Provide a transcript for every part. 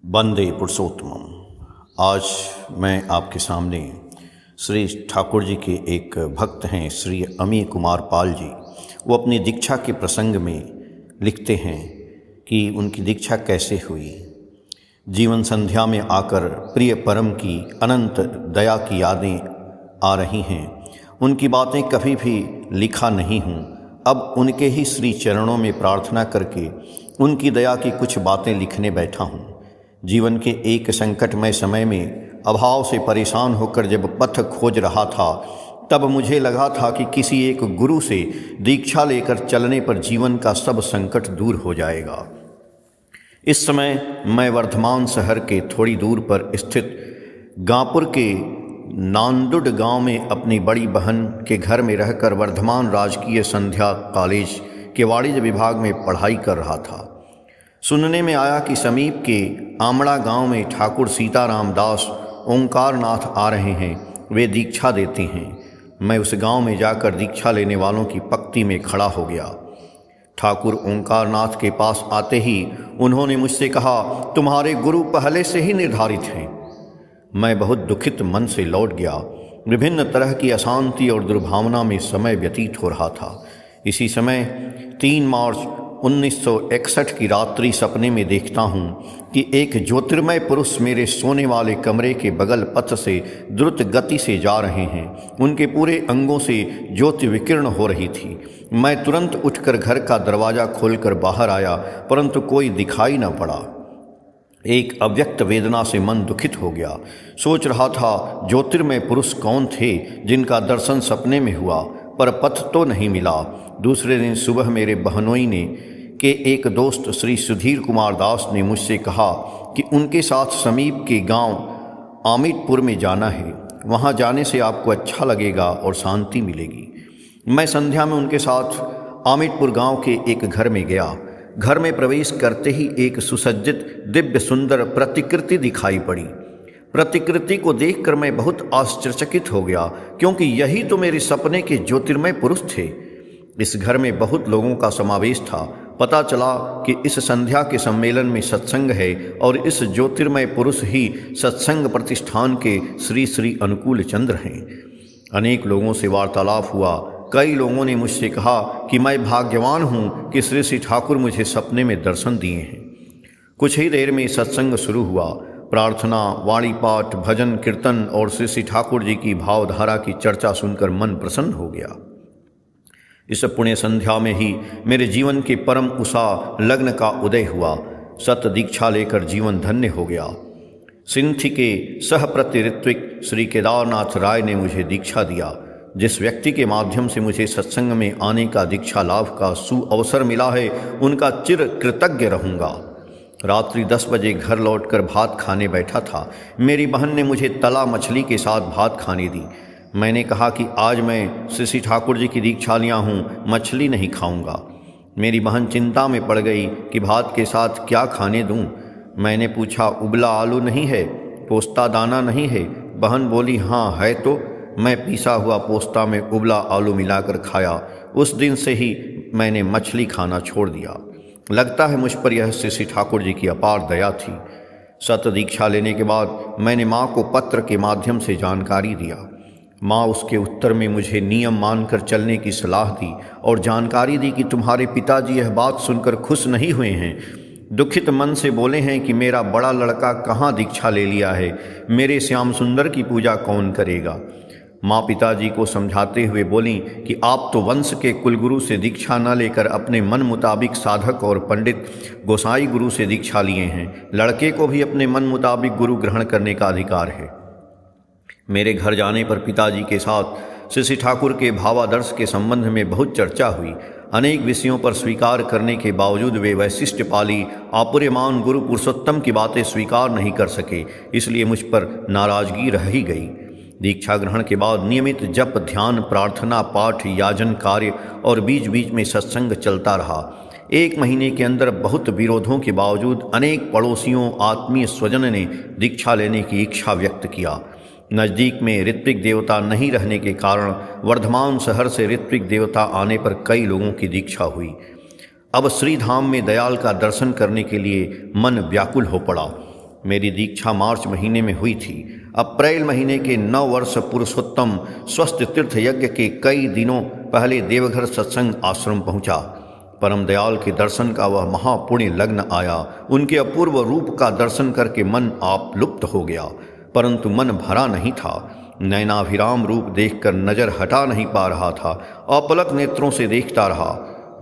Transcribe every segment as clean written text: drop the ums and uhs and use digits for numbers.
वंदे पुरुषोत्तमम। आज मैं आपके सामने श्री ठाकुर जी के एक भक्त हैं, श्री अमी कुमार पाल जी। वो अपनी दीक्षा के प्रसंग में लिखते हैं कि उनकी दीक्षा कैसे हुई। जीवन संध्या में आकर प्रिय परम की अनंत दया की यादें आ रही हैं। उनकी बातें कभी भी लिखा नहीं हूँ, अब उनके ही श्री चरणों में प्रार्थना करके उनकी दया की कुछ बातें लिखने बैठा हूँ। जीवन के एक संकटमय समय में अभाव से परेशान होकर जब पथ खोज रहा था, तब मुझे लगा था कि किसी एक गुरु से दीक्षा लेकर चलने पर जीवन का सब संकट दूर हो जाएगा। इस समय मैं वर्धमान शहर के थोड़ी दूर पर स्थित गांपुर के नांदुड गांव में अपनी बड़ी बहन के घर में रहकर वर्धमान राजकीय संध्या कॉलेज के वाणिज्य विभाग में पढ़ाई कर रहा था। सुनने में आया कि समीप के आमड़ा गांव में ठाकुर सीताराम दास ओंकारनाथ आ रहे हैं, वे दीक्षा देते हैं। मैं उस गांव में जाकर दीक्षा लेने वालों की पंक्ति में खड़ा हो गया। ठाकुर ओंकारनाथ के पास आते ही उन्होंने मुझसे कहा, तुम्हारे गुरु पहले से ही निर्धारित हैं। मैं बहुत दुखित मन से लौट गया। विभिन्न तरह की अशांति और दुर्भावना में समय व्यतीत हो रहा था। इसी समय 3 मार्च 1961 की रात्रि सपने में देखता हूँ कि एक ज्योतिर्मय पुरुष मेरे सोने वाले कमरे के बगल पथ से द्रुत गति से जा रहे हैं। उनके पूरे अंगों से ज्योति विकीर्ण हो रही थी। मैं तुरंत उठकर घर का दरवाज़ा खोलकर बाहर आया, परंतु कोई दिखाई न पड़ा। एक अव्यक्त वेदना से मन दुखित हो गया। सोच रहा था ज्योतिर्मय पुरुष कौन थे जिनका दर्शन सपने में हुआ, पर पथ तो नहीं मिला। दूसरे दिन सुबह मेरे बहनोई ने के एक दोस्त श्री सुधीर कुमार दास ने मुझसे कहा कि उनके साथ समीप के गांव आमितपुर में जाना है, वहां जाने से आपको अच्छा लगेगा और शांति मिलेगी। मैं संध्या में उनके साथ आमितपुर गांव के एक घर में गया। घर में प्रवेश करते ही एक सुसज्जित दिव्य सुंदर प्रतिकृति दिखाई पड़ी। प्रतिकृति को देखकर मैं बहुत आश्चर्यचकित हो गया, क्योंकि यही तो मेरे सपने के ज्योतिर्मय पुरुष थे। इस घर में बहुत लोगों का समावेश था। पता चला कि इस संध्या के सम्मेलन में सत्संग है और इस ज्योतिर्मय पुरुष ही सत्संग प्रतिष्ठान के श्री श्री अनुकूल चंद्र हैं। अनेक लोगों से वार्तालाप हुआ। कई लोगों ने मुझसे कहा कि मैं भाग्यवान हूँ कि श्री श्री ठाकुर मुझे सपने में दर्शन दिए हैं। कुछ ही देर में सत्संग शुरू हुआ। प्रार्थना, वाणी पाठ, भजन, कीर्तन और श्री श्री ठाकुर जी की भावधारा की चर्चा सुनकर मन प्रसन्न हो गया। इस पुण्य संध्या में ही मेरे जीवन के परम उषा लग्न का उदय हुआ। सत दीक्षा लेकर जीवन धन्य हो गया। सिंथी के सहप्रति ऋत्विक श्री केदारनाथ राय ने मुझे दीक्षा दिया। जिस व्यक्ति के माध्यम से मुझे सत्संग में आने का दीक्षा लाभ का सुअवसर मिला है, उनका चिर कृतज्ञ रहूँगा। रात्रि 10 बजे घर लौटकर भात खाने बैठा था। मेरी बहन ने मुझे तला मछली के साथ भात खाने दी। मैंने कहा कि आज मैं श्री ठाकुर जी की दीक्षा लिया हूँ, मछली नहीं खाऊंगा। मेरी बहन चिंता में पड़ गई कि भात के साथ क्या खाने दूँ। मैंने पूछा, उबला आलू नहीं है, पोस्ता दाना नहीं है? बहन बोली, हाँ है। तो मैं पिसा हुआ पोस्ता में उबला आलू मिलाकर खाया। उस दिन से ही मैंने मछली खाना छोड़ दिया। लगता है मुझ पर यह श्री ठाकुर जी की अपार दया थी। सत दीक्षा लेने के बाद मैंने माँ को पत्र के माध्यम से जानकारी दिया। माँ उसके उत्तर में मुझे नियम मानकर चलने की सलाह दी और जानकारी दी कि तुम्हारे पिताजी यह बात सुनकर खुश नहीं हुए हैं। दुखित मन से बोले हैं कि मेरा बड़ा लड़का कहाँ दीक्षा ले लिया है, मेरे श्याम सुंदर की पूजा कौन करेगा। माँ पिताजी को समझाते हुए बोली कि आप तो वंश के कुलगुरु से दीक्षा न लेकर अपने मन मुताबिक साधक और पंडित गोसाई गुरु से दीक्षा लिए हैं। लड़के को भी अपने मन मुताबिक गुरु ग्रहण करने का अधिकार है। मेरे घर जाने पर पिताजी के साथ श्री ठाकुर के भावादर्श के संबंध में बहुत चर्चा हुई। अनेक विषयों पर स्वीकार करने के बावजूद वे वैशिष्ट पाली आपुर्यमान गुरु पुरुषोत्तम की बातें स्वीकार नहीं कर सके, इसलिए मुझ पर नाराजगी रह ही गई। दीक्षा ग्रहण के बाद नियमित जप, ध्यान, प्रार्थना, पाठ, याजन कार्य और बीच बीच में सत्संग चलता रहा। 1 महीने के अंदर बहुत विरोधों के बावजूद अनेक पड़ोसियों, आत्मीय स्वजन ने दीक्षा लेने की इच्छा व्यक्त किया। नज़दीक में ऋत्विक देवता नहीं रहने के कारण वर्धमान शहर से ऋत्विक देवता आने पर कई लोगों की दीक्षा हुई। अब श्रीधाम में दयाल का दर्शन करने के लिए मन व्याकुल हो पड़ा। मेरी दीक्षा मार्च महीने में हुई थी। अप्रैल महीने के 9 वर्ष पुरुषोत्तम स्वस्थ तीर्थ यज्ञ के कई दिनों पहले देवघर सत्संग आश्रम पहुंचा। परम दयाल के दर्शन का वह महापुण्य लग्न आया। उनके अपूर्व रूप का दर्शन करके मन आप लुप्त हो गया, परंतु मन भरा नहीं था। नयनाभिराम रूप देखकर नजर हटा नहीं पा रहा था। अपलक नेत्रों से देखता रहा।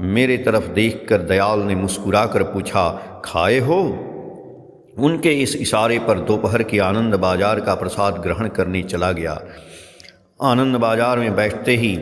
मेरे तरफ देखकर दयाल ने मुस्कुराकर पूछा, खाए हो? उनके इस इशारे पर दोपहर के आनंद बाजार का प्रसाद ग्रहण करने चला गया। आनंद बाजार में बैठते ही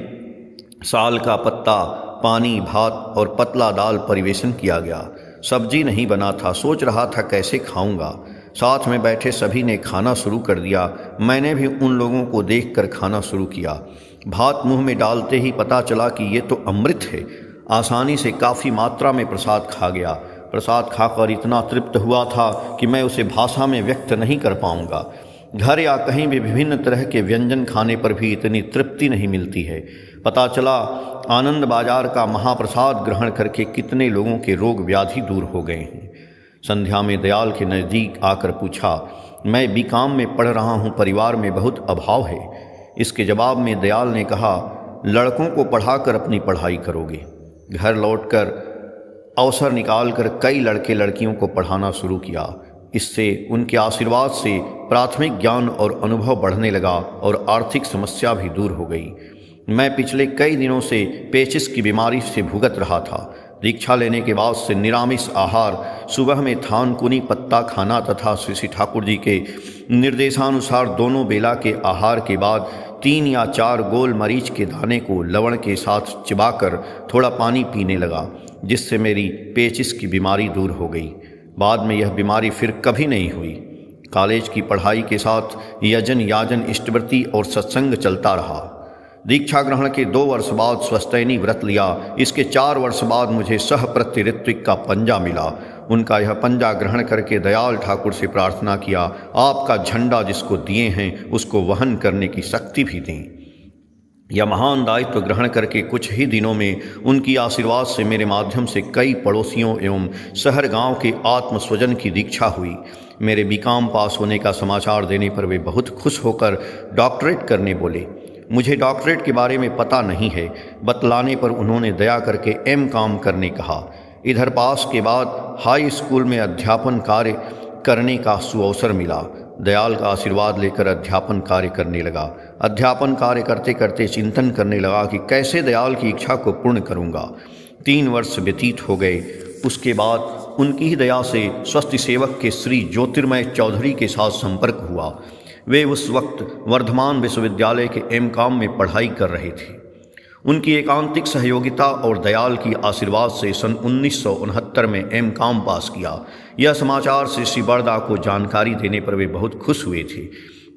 साल का पत्ता, पानी, भात और पतला दाल परिवेशन किया गया। सब्जी नहीं बना था। सोच रहा था कैसे खाऊंगा। साथ में बैठे सभी ने खाना शुरू कर दिया। मैंने भी उन लोगों को देखकर खाना शुरू किया। भात मुंह में डालते ही पता चला कि ये तो अमृत है। आसानी से काफ़ी मात्रा में प्रसाद खा गया। प्रसाद खाकर इतना तृप्त हुआ था कि मैं उसे भाषा में व्यक्त नहीं कर पाऊंगा। घर या कहीं भी विभिन्न तरह के व्यंजन खाने पर भी इतनी तृप्ति नहीं मिलती है। पता चला आनंद बाजार का महाप्रसाद ग्रहण करके कितने लोगों के रोग व्याधि दूर हो गए हैं। संध्या में दयाल के नज़दीक आकर पूछा, मैं बीकॉम में पढ़ रहा हूँ, परिवार में बहुत अभाव है। इसके जवाब में दयाल ने कहा, लड़कों को पढ़ाकर अपनी पढ़ाई करोगे। घर लौटकर अवसर निकालकर कई लड़के लड़कियों को पढ़ाना शुरू किया। इससे उनके आशीर्वाद से प्राथमिक ज्ञान और अनुभव बढ़ने लगा और आर्थिक समस्या भी दूर हो गई। मैं पिछले कई दिनों से पेचिस की बीमारी से भुगत रहा था। दीक्षा लेने के बाद से निरामिष आहार, सुबह में थानकुनी पत्ता खाना तथा श्री ठाकुर जी के निर्देशानुसार दोनों बेला के आहार के बाद 3 या 4 गोल मरीच के दाने को लवण के साथ चिबाकर थोड़ा पानी पीने लगा, जिससे मेरी पेचिस की बीमारी दूर हो गई। बाद में यह बीमारी फिर कभी नहीं हुई। कॉलेज की पढ़ाई के साथ यजन, याजन, इष्टवृत्ति और सत्संग चलता रहा। दीक्षा ग्रहण के 2 वर्ष बाद स्वस्तैनी व्रत लिया। इसके 4 वर्ष बाद मुझे सहप्रतिऋत्विक का पंजा मिला। उनका यह पंजा ग्रहण करके दयाल ठाकुर से प्रार्थना किया, आपका झंडा जिसको दिए हैं उसको वहन करने की शक्ति भी दें। यह महान दायित्व ग्रहण करके कुछ ही दिनों में उनकी आशीर्वाद से मेरे माध्यम से कई पड़ोसियों एवं शहर गांव के आत्मस्वजन की दीक्षा हुई। मेरे बीकॉम पास होने का समाचार देने पर वे बहुत खुश होकर डॉक्टरेट करने बोले। मुझे डॉक्टरेट के बारे में पता नहीं है। बतलाने पर उन्होंने दया करके M.Com करने कहा। इधर पास के बाद हाई स्कूल में अध्यापन कार्य करने का सुअवसर मिला। दयाल का आशीर्वाद लेकर अध्यापन कार्य करने लगा। अध्यापन कार्य करते करते चिंतन करने लगा कि कैसे दयाल की इच्छा को पूर्ण करूंगा। 3 वर्ष व्यतीत हो गए। उसके बाद उनकी ही दया से स्वस्ति सेवक के श्री ज्योतिर्मय चौधरी के साथ संपर्क हुआ। वे उस वक्त वर्धमान विश्वविद्यालय के M.Com में पढ़ाई कर रहे थे। उनकी एकांतिक सहयोगिता और दयाल की आशीर्वाद से सन 1969 में M.Com पास किया। यह समाचार श्री बरदा को जानकारी देने पर वे बहुत खुश हुए थे।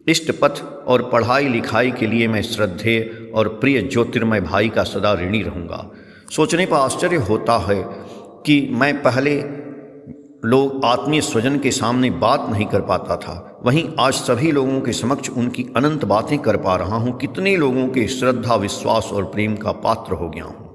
इष्ट पथ और पढ़ाई लिखाई के लिए मैं श्रद्धेय और प्रिय ज्योतिर्मय भाई का सदा ऋणी रहूँगा। सोचने पर आश्चर्य होता है कि मैं पहले लोग आत्मीय स्वजन के सामने बात नहीं कर पाता था, वहीं आज सभी लोगों के समक्ष उनकी अनंत बातें कर पा रहा हूँ। कितने लोगों के श्रद्धा, विश्वास और प्रेम का पात्र हो गया हूँ।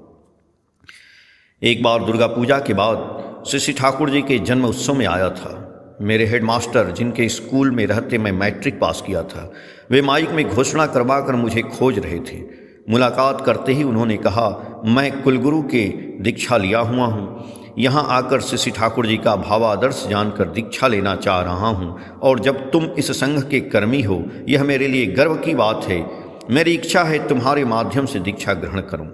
एक बार दुर्गा पूजा के बाद श्री ठाकुर जी के जन्म उत्सव में आया था। मेरे हेडमास्टर, जिनके स्कूल में रहते मैं मैट्रिक पास किया था, वे माइक में घोषणा करवा कर मुझे खोज रहे थे। मुलाकात करते ही उन्होंने कहा, मैं कुलगुरु के दीक्षा लिया हुआ हूँ। यहाँ आकर श्री ठाकुर जी का भावादर्श जानकर दीक्षा लेना चाह रहा हूँ और जब तुम इस संघ के कर्मी हो, यह मेरे लिए गर्व की बात है। मेरी इच्छा है तुम्हारे माध्यम से दीक्षा ग्रहण करूँ।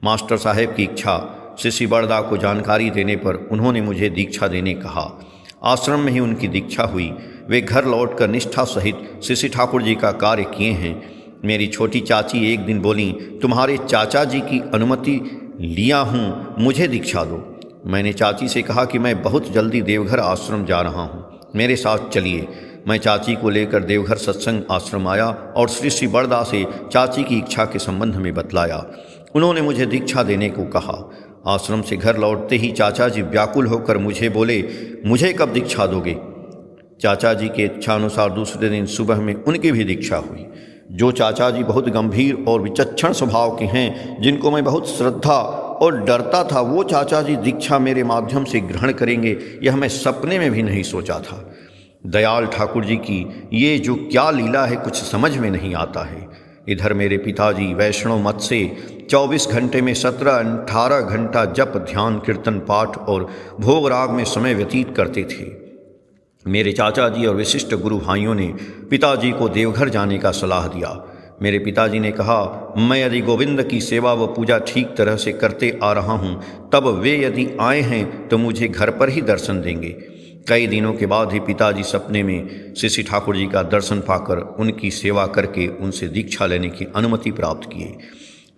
मास्टर साहब की इच्छा श्री बरदा को जानकारी देने पर उन्होंने मुझे दीक्षा देने कहा। आश्रम में ही उनकी दीक्षा हुई। वे घर लौटकर निष्ठा सहित श्री ठाकुर जी का कार्य किए हैं। मेरी छोटी चाची एक दिन बोली, तुम्हारे चाचा जी की अनुमति लिया हूँ, मुझे दीक्षा दो। मैंने चाची से कहा कि मैं बहुत जल्दी देवघर आश्रम जा रहा हूँ, मेरे साथ चलिए। मैं चाची को लेकर देवघर सत्संग आश्रम आया और श्री बरदा से चाची की इच्छा के संबंध में बतलाया। उन्होंने मुझे दीक्षा देने को कहा। आश्रम से घर लौटते ही चाचा जी व्याकुल होकर मुझे बोले, मुझे कब दीक्षा दोगे? चाचा जी के इच्छा अनुसार दूसरे दिन सुबह में उनकी भी दीक्षा हुई। जो चाचा जी बहुत गंभीर और विचक्षण स्वभाव के हैं, जिनको मैं बहुत श्रद्धा और डरता था। वो चाचा जी दीक्षा मेरे माध्यम से ग्रहण करेंगे, यह मैं सपने में भी नहीं सोचा था। दयाल ठाकुर जी की ये जो क्या लीला है, कुछ समझ में नहीं आता है। इधर मेरे पिताजी वैष्णव मत से 24 घंटे में 17-18 घंटा जप, ध्यान, कीर्तन, पाठ और भोग राग में समय व्यतीत करते थे। मेरे चाचा जी और विशिष्ट गुरु भाइयों ने पिताजी को देवघर जाने का सलाह दिया। मेरे पिताजी ने कहा, मैं यदि गोविंद की सेवा व पूजा ठीक तरह से करते आ रहा हूँ, तब वे यदि आए हैं तो मुझे घर पर ही दर्शन देंगे। कई दिनों के बाद ही पिताजी सपने में श्री ठाकुर जी का दर्शन पाकर उनकी सेवा करके उनसे दीक्षा लेने की अनुमति प्राप्त किए।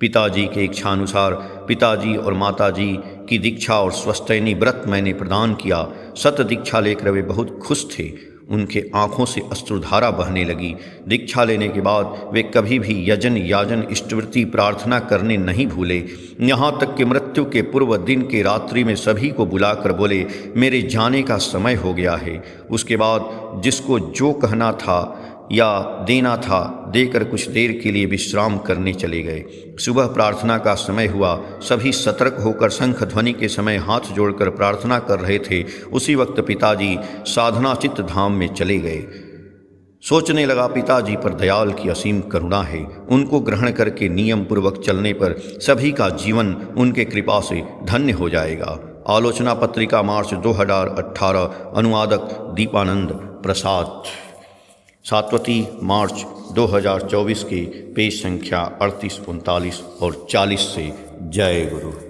पिताजी के इच्छानुसार पिताजी और माताजी की दीक्षा और स्वस्तैनी व्रत मैंने प्रदान किया। सत दीक्षा लेकर वे बहुत खुश थे। उनके आँखों से अश्रुधारा बहने लगी। दीक्षा लेने के बाद वे कभी भी यजन, याजन, इष्टवृत्ति प्रार्थना करने नहीं भूले। यहाँ तक कि मृत्यु के पूर्व दिन के रात्रि में सभी को बुलाकर बोले, मेरे जाने का समय हो गया है। उसके बाद जिसको जो कहना था या देना था देकर कुछ देर के लिए विश्राम करने चले गए। सुबह प्रार्थना का समय हुआ। सभी सतर्क होकर शंख ध्वनि के समय हाथ जोड़कर प्रार्थना कर रहे थे। उसी वक्त पिताजी साधना चित्त धाम में चले गए। सोचने लगा, पिताजी पर दयाल की असीम करुणा है। उनको ग्रहण करके नियम पूर्वक चलने पर सभी का जीवन उनके कृपा से धन्य हो जाएगा। आलोचना पत्रिका मार्च 2018, अनुवादक दीपानंद प्रसाद। सातवती मार्च 2024 के पेज संख्या 38, 39 और 40 से। जय गुरु।